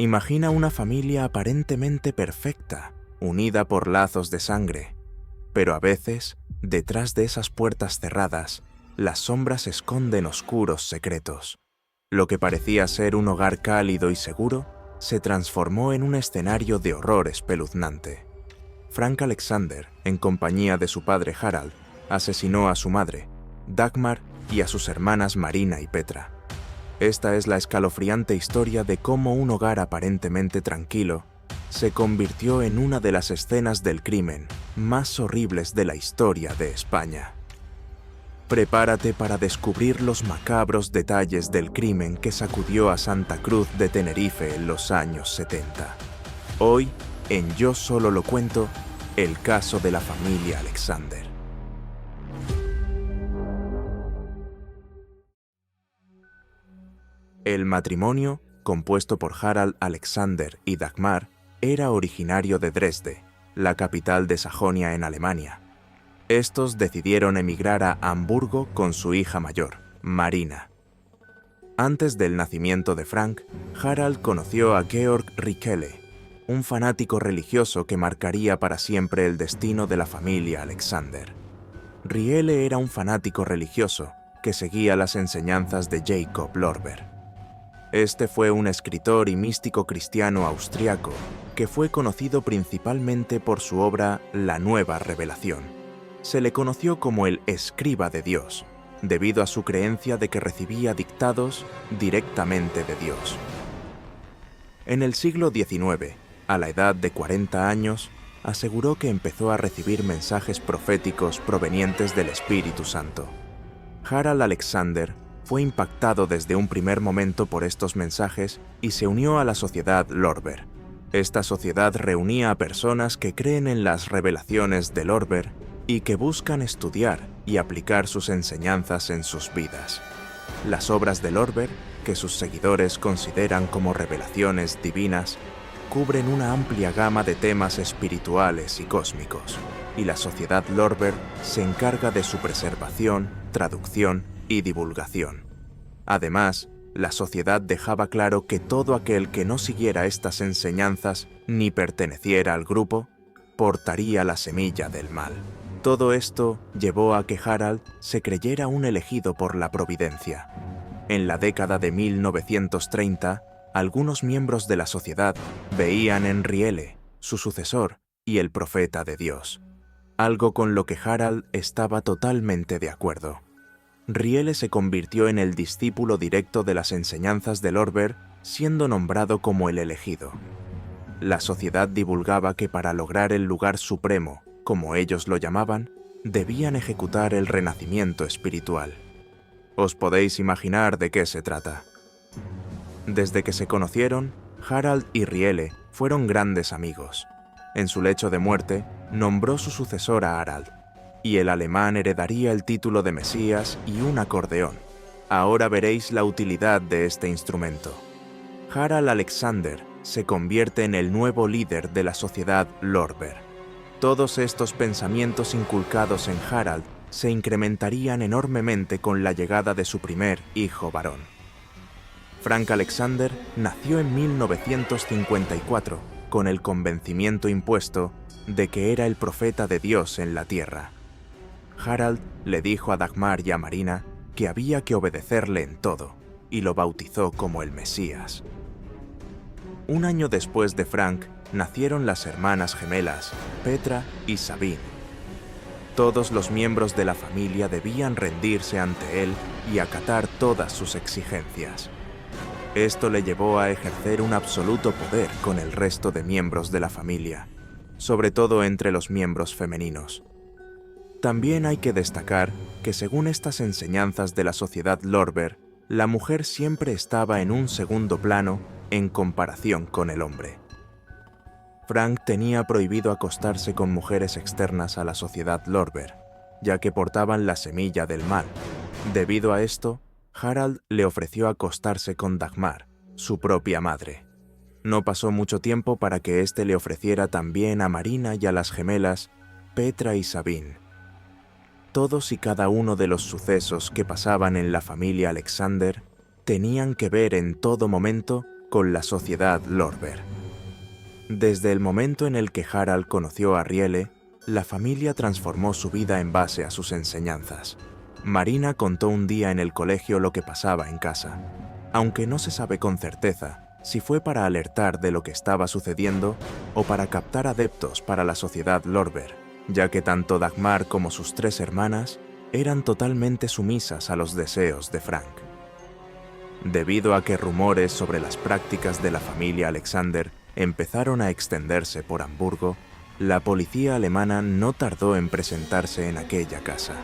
Imagina una familia aparentemente perfecta, unida por lazos de sangre, pero a veces, detrás de esas puertas cerradas, las sombras esconden oscuros secretos. Lo que parecía ser un hogar cálido y seguro, se transformó en un escenario de horror espeluznante. Frank Alexander, en compañía de su padre Harald, asesinó a su madre, Dagmar, y a sus hermanas Marina y Petra. Esta es la escalofriante historia de cómo un hogar aparentemente tranquilo se convirtió en una de las escenas del crimen más horribles de la historia de España. Prepárate para descubrir los macabros detalles del crimen que sacudió a Santa Cruz de Tenerife en los años 70. Hoy, en Yo Solo Lo Cuento, el caso de la familia Alexander. El matrimonio, compuesto por Harald Alexander y Dagmar, era originario de Dresde, la capital de Sajonia en Alemania. Estos decidieron emigrar a Hamburgo con su hija mayor, Marina. Antes del nacimiento de Frank, Harald conoció a Georg Rikele, un fanático religioso que marcaría para siempre el destino de la familia Alexander. Riele era un fanático religioso que seguía las enseñanzas de Jacob Lorber. Este fue un escritor y místico cristiano austriaco que fue conocido principalmente por su obra La Nueva Revelación. Se le conoció como el escriba de Dios, debido a su creencia de que recibía dictados directamente de Dios. En el siglo XIX, a la edad de 40 años, aseguró que empezó a recibir mensajes proféticos provenientes del Espíritu Santo. Harald Alexander fue impactado desde un primer momento por estos mensajes y se unió a la Sociedad Lorber. Esta sociedad reunía a personas que creen en las revelaciones de Lorber y que buscan estudiar y aplicar sus enseñanzas en sus vidas. Las obras de Lorber, que sus seguidores consideran como revelaciones divinas, cubren una amplia gama de temas espirituales y cósmicos, y la Sociedad Lorber se encarga de su preservación, traducción y divulgación. Además, la sociedad dejaba claro que todo aquel que no siguiera estas enseñanzas ni perteneciera al grupo, portaría la semilla del mal. Todo esto llevó a que Harald se creyera un elegido por la providencia. En la década de 1930, algunos miembros de la sociedad veían en Riele, su sucesor y el profeta de Dios, algo con lo que Harald estaba totalmente de acuerdo. Riele se convirtió en el discípulo directo de las enseñanzas de Lorber, siendo nombrado como el elegido. La sociedad divulgaba que para lograr el lugar supremo, como ellos lo llamaban, debían ejecutar el renacimiento espiritual. Os podéis imaginar de qué se trata. Desde que se conocieron, Harald y Riele fueron grandes amigos. En su lecho de muerte, nombró su sucesor a Harald, y el alemán heredaría el título de Mesías y un acordeón. Ahora veréis la utilidad de este instrumento. Harald Alexander se convierte en el nuevo líder de la sociedad Lorber. Todos estos pensamientos inculcados en Harald se incrementarían enormemente con la llegada de su primer hijo varón. Frank Alexander nació en 1954 con el convencimiento impuesto de que era el profeta de Dios en la tierra. Harald le dijo a Dagmar y a Marina que había que obedecerle en todo, y lo bautizó como el Mesías. Un año después de Frank, nacieron las hermanas gemelas, Petra y Sabine. Todos los miembros de la familia debían rendirse ante él y acatar todas sus exigencias. Esto le llevó a ejercer un absoluto poder con el resto de miembros de la familia, sobre todo entre los miembros femeninos. También hay que destacar que según estas enseñanzas de la sociedad Lorber, la mujer siempre estaba en un segundo plano en comparación con el hombre. Frank tenía prohibido acostarse con mujeres externas a la sociedad Lorber, ya que portaban la semilla del mal. Debido a esto, Harald le ofreció acostarse con Dagmar, su propia madre. No pasó mucho tiempo para que éste le ofreciera también a Marina y a las gemelas Petra y Sabine. Todos y cada uno de los sucesos que pasaban en la familia Alexander tenían que ver en todo momento con la sociedad Lorber. Desde el momento en el que Harald conoció a Riele, la familia transformó su vida en base a sus enseñanzas. Marina contó un día en el colegio lo que pasaba en casa. Aunque no se sabe con certeza si fue para alertar de lo que estaba sucediendo o para captar adeptos para la sociedad Lorber, ya que tanto Dagmar como sus 3 hermanas eran totalmente sumisas a los deseos de Frank. Debido a que rumores sobre las prácticas de la familia Alexander empezaron a extenderse por Hamburgo, la policía alemana no tardó en presentarse en aquella casa.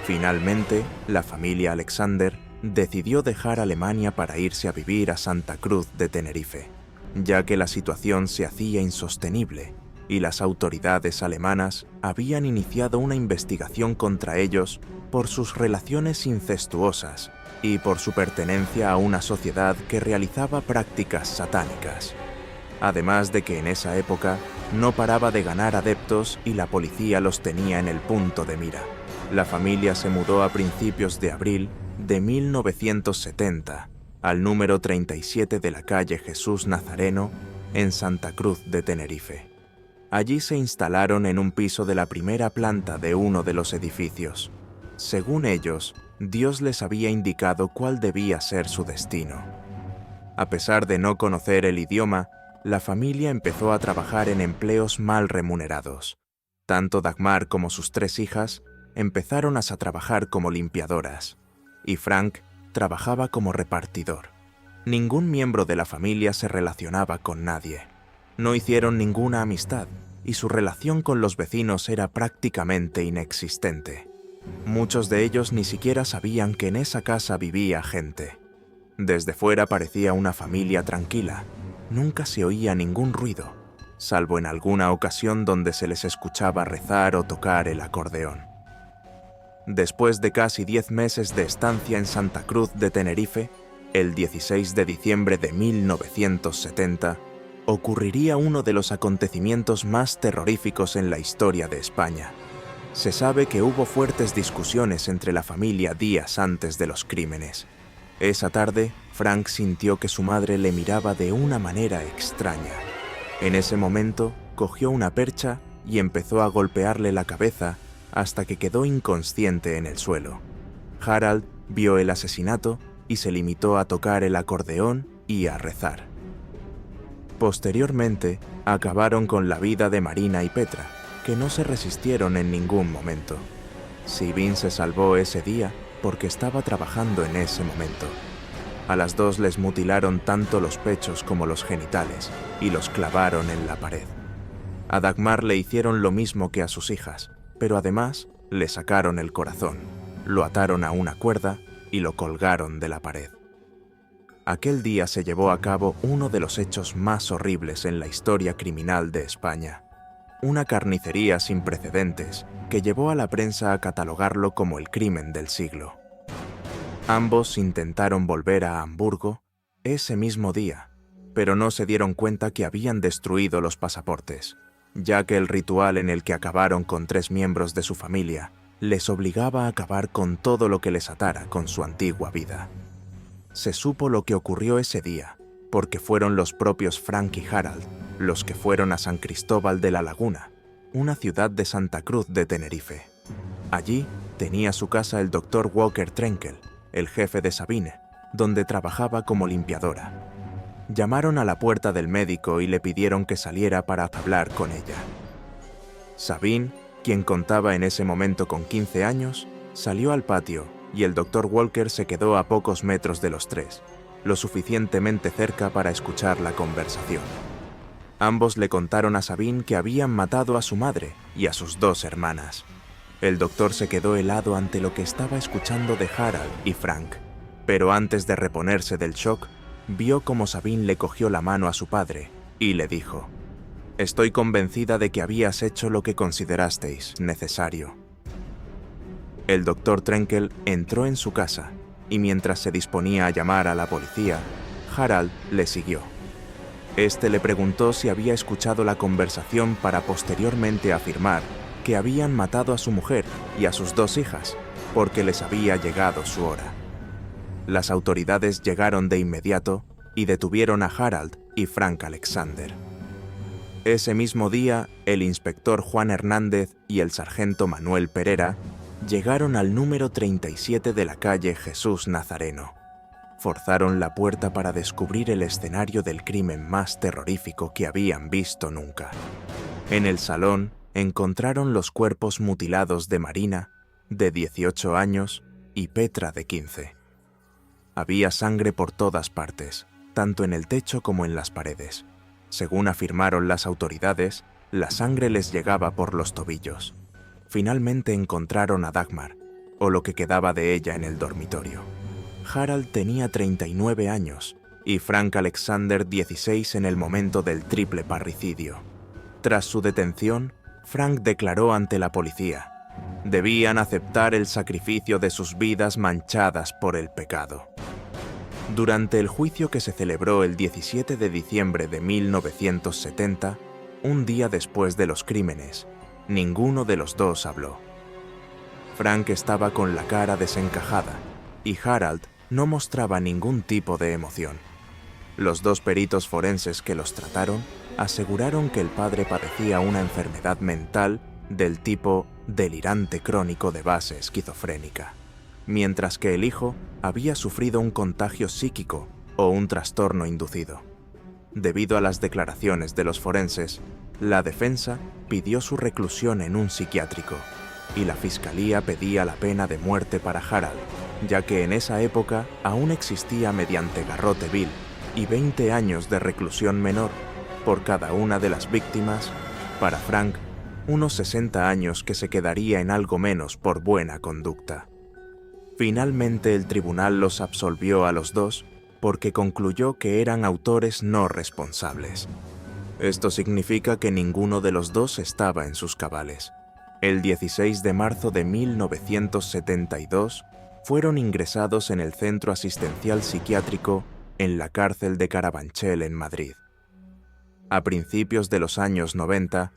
Finalmente, la familia Alexander decidió dejar Alemania para irse a vivir a Santa Cruz de Tenerife, ya que la situación se hacía insostenible y las autoridades alemanas habían iniciado una investigación contra ellos por sus relaciones incestuosas y por su pertenencia a una sociedad que realizaba prácticas satánicas. Además de que en esa época no paraba de ganar adeptos y la policía los tenía en el punto de mira. La familia se mudó a principios de abril de 1970 al número 37 de la calle Jesús Nazareno en Santa Cruz de Tenerife. Allí se instalaron en un piso de la primera planta de uno de los edificios. Según ellos, Dios les había indicado cuál debía ser su destino. A pesar de no conocer el idioma, la familia empezó a trabajar en empleos mal remunerados. Tanto Dagmar como sus 3 hijas empezaron a trabajar como limpiadoras, y Frank trabajaba como repartidor. Ningún miembro de la familia se relacionaba con nadie. No hicieron ninguna amistad, y su relación con los vecinos era prácticamente inexistente. Muchos de ellos ni siquiera sabían que en esa casa vivía gente. Desde fuera parecía una familia tranquila. Nunca se oía ningún ruido, salvo en alguna ocasión donde se les escuchaba rezar o tocar el acordeón. Después de casi 10 meses de estancia en Santa Cruz de Tenerife, el 16 de diciembre de 1970, ocurriría uno de los acontecimientos más terroríficos en la historia de España. Se sabe que hubo fuertes discusiones entre la familia días antes de los crímenes. Esa tarde, Frank sintió que su madre le miraba de una manera extraña. En ese momento, cogió una percha y empezó a golpearle la cabeza hasta que quedó inconsciente en el suelo. Harald vio el asesinato y se limitó a tocar el acordeón y a rezar. Posteriormente, acabaron con la vida de Marina y Petra, que no se resistieron en ningún momento. Sabine se salvó ese día porque estaba trabajando en ese momento. A las 2 les mutilaron tanto los pechos como los genitales y los clavaron en la pared. A Dagmar le hicieron lo mismo que a sus hijas, pero además le sacaron el corazón, lo ataron a una cuerda y lo colgaron de la pared. Aquel día se llevó a cabo uno de los hechos más horribles en la historia criminal de España. Una carnicería sin precedentes que llevó a la prensa a catalogarlo como el crimen del siglo. Ambos intentaron volver a Hamburgo ese mismo día, pero no se dieron cuenta que habían destruido los pasaportes, ya que el ritual en el que acabaron con 3 miembros de su familia les obligaba a acabar con todo lo que les atara con su antigua vida. Se supo lo que ocurrió ese día, porque fueron los propios Frank y Harald los que fueron a San Cristóbal de la Laguna, una ciudad de Santa Cruz de Tenerife. Allí tenía su casa el Dr. Walker Trenkel, el jefe de Sabine, donde trabajaba como limpiadora. Llamaron a la puerta del médico y le pidieron que saliera para hablar con ella. Sabine, quien contaba en ese momento con 15 años, salió al patio y el Dr. Walker se quedó a pocos metros de los 3, lo suficientemente cerca para escuchar la conversación. Ambos le contaron a Sabine que habían matado a su madre y a sus 2 hermanas. El doctor se quedó helado ante lo que estaba escuchando de Harald y Frank, pero antes de reponerse del shock, vio cómo Sabine le cogió la mano a su padre y le dijo: «Estoy convencida de que habías hecho lo que considerasteis necesario». El doctor Trenkel entró en su casa y mientras se disponía a llamar a la policía, Harald le siguió. Este le preguntó si había escuchado la conversación para posteriormente afirmar que habían matado a su mujer y a sus 2 hijas porque les había llegado su hora. Las autoridades llegaron de inmediato y detuvieron a Harald y Frank Alexander. Ese mismo día, el inspector Juan Hernández y el sargento Manuel Pereira llegaron al número 37 de la calle Jesús Nazareno. Forzaron la puerta para descubrir el escenario del crimen más terrorífico que habían visto nunca. En el salón encontraron los cuerpos mutilados de Marina, de 18 años, y Petra, de 15. Había sangre por todas partes, tanto en el techo como en las paredes. Según afirmaron las autoridades, la sangre les llegaba por los tobillos. Finalmente encontraron a Dagmar, o lo que quedaba de ella, en el dormitorio. Harald tenía 39 años y Frank Alexander 16 en el momento del triple parricidio. Tras su detención, Frank declaró ante la policía: debían aceptar el sacrificio de sus vidas manchadas por el pecado. Durante el juicio que se celebró el 17 de diciembre de 1970, un día después de los crímenes, ninguno de los dos habló. Frank estaba con la cara desencajada y Harald no mostraba ningún tipo de emoción. Los dos peritos forenses que los trataron aseguraron que el padre padecía una enfermedad mental del tipo delirante crónico de base esquizofrénica, mientras que el hijo había sufrido un contagio psíquico o un trastorno inducido. Debido a las declaraciones de los forenses, la defensa pidió su reclusión en un psiquiátrico y la fiscalía pedía la pena de muerte para Harald, ya que en esa época aún existía mediante garrote vil y 20 años de reclusión menor por cada una de las víctimas. Para Frank, unos 60 años que se quedaría en algo menos por buena conducta. Finalmente el tribunal los absolvió a los dos porque concluyó que eran autores no responsables. Esto significa que ninguno de los dos estaba en sus cabales. El 16 de marzo de 1972 fueron ingresados en el Centro Asistencial Psiquiátrico en la cárcel de Carabanchel en Madrid. A principios de los años 90,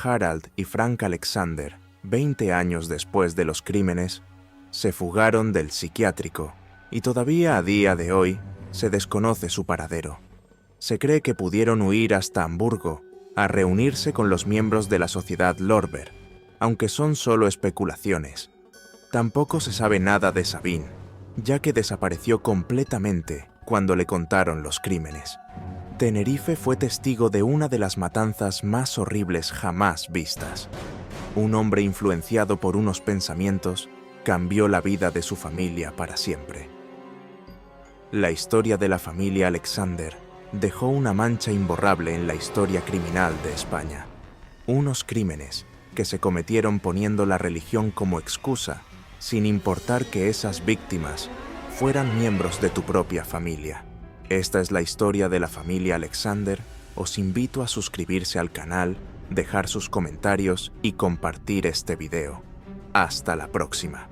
Harald y Frank Alexander, 20 años después de los crímenes, se fugaron del psiquiátrico y todavía a día de hoy se desconoce su paradero. Se cree que pudieron huir hasta Hamburgo a reunirse con los miembros de la sociedad Lorber, aunque son solo especulaciones. Tampoco se sabe nada de Sabine, ya que desapareció completamente cuando le contaron los crímenes. Tenerife fue testigo de una de las matanzas más horribles jamás vistas. Un hombre influenciado por unos pensamientos cambió la vida de su familia para siempre. La historia de la familia Alexander dejó una mancha imborrable en la historia criminal de España. Unos crímenes que se cometieron poniendo la religión como excusa, sin importar que esas víctimas fueran miembros de tu propia familia. Esta es la historia de la familia Alexander. Os invito a suscribirse al canal, dejar sus comentarios y compartir este video. Hasta la próxima.